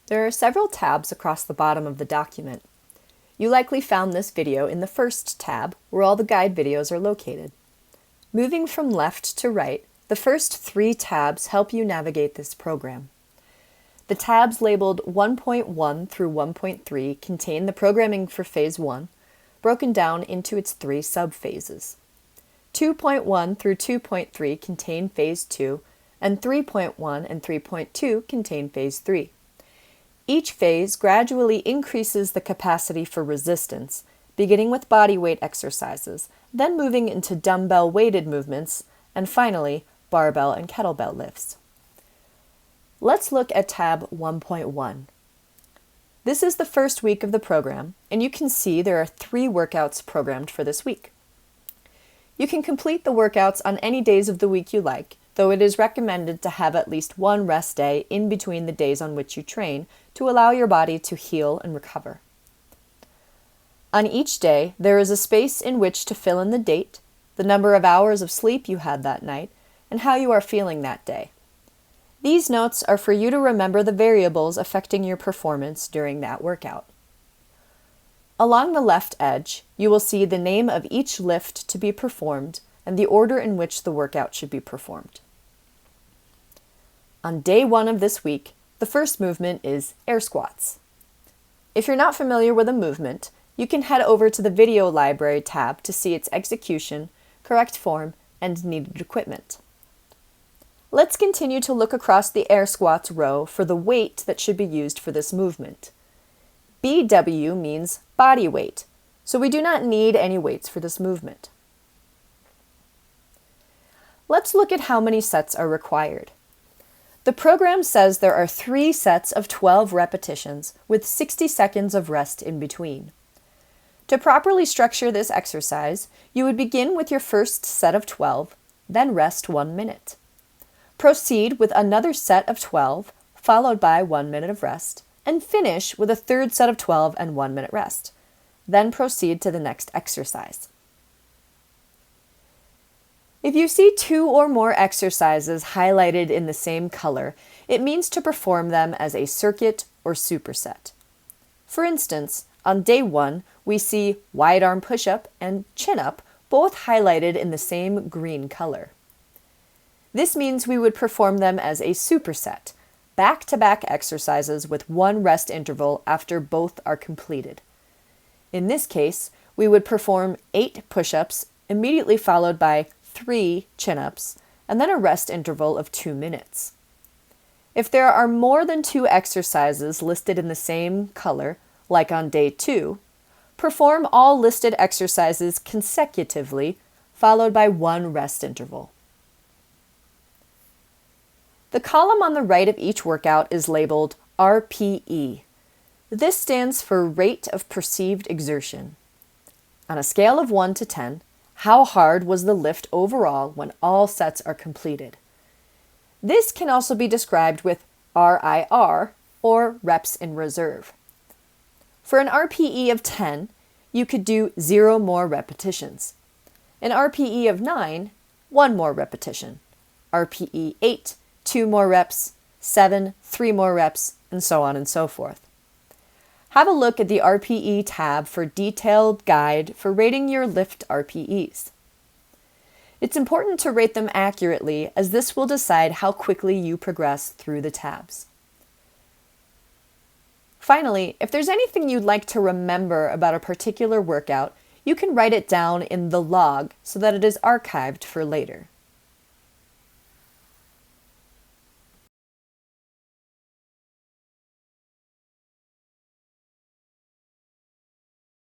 There are several tabs across the bottom of the document. You likely found this video in the first tab, where all the guide videos are located. Moving from left to right, the first 3 tabs help you navigate this program. The tabs labeled 1.1 through 1.3 contain the programming for Phase 1, broken down into its 3 subphases. 2.1 through 2.3 contain Phase 2, and 3.1 and 3.2 contain Phase 3. Each phase gradually increases the capacity for resistance, beginning with body weight exercises, then moving into dumbbell weighted movements, and finally, barbell and kettlebell lifts. Let's look at tab 1.1. This is the first week of the program, and you can see there are 3 workouts programmed for this week. You can complete the workouts on any days of the week you like, though it is recommended to have at least one rest day in between the days on which you train to allow your body to heal and recover. On each day, there is a space in which to fill in the date, the number of hours of sleep you had that night, and how you are feeling that day. These notes are for you to remember the variables affecting your performance during that workout. Along the left edge, you will see the name of each lift to be performed and the order in which the workout should be performed. On day 1 of this week, the first movement is air squats. If you're not familiar with a movement, you can head over to the Video Library tab to see its execution, correct form, and needed equipment. Let's continue to look across the air squats row for the weight that should be used for this movement. BW means body weight, so we do not need any weights for this movement. Let's look at how many sets are required. The program says there are 3 sets of 12 repetitions with 60 seconds of rest in between. To properly structure this exercise, you would begin with your first set of 12, then rest 1 minute. Proceed with another set of 12, followed by 1 minute of rest, and finish with a third set of 12 and 1 minute rest. Then proceed to the next exercise. If you see 2 or more exercises highlighted in the same color, it means to perform them as a circuit or superset. For instance, on day 1, we see wide arm push-up and chin-up both highlighted in the same green color. This means we would perform them as a superset, back-to-back exercises with 1 rest interval after both are completed. In this case, we would perform 8 push-ups immediately followed by 3 chin-ups, and then a rest interval of 2 minutes. If there are more than 2 exercises listed in the same color, like on day 2, perform all listed exercises consecutively, followed by 1 rest interval. The column on the right of each workout is labeled RPE. This stands for Rate of Perceived Exertion. On a scale of 1 to 10, how hard was the lift overall when all sets are completed? This can also be described with RIR, or reps in reserve. For an RPE of 10, you could do 0 more repetitions. An RPE of 9, 1 more repetition. RPE 8, 2 more reps, 7, 3 more reps, and so on and so forth. Have a look at the RPE tab for a detailed guide for rating your lift RPEs. It's important to rate them accurately, as this will decide how quickly you progress through the tabs. Finally, if there's anything you'd like to remember about a particular workout, you can write it down in the log so that it is archived for later.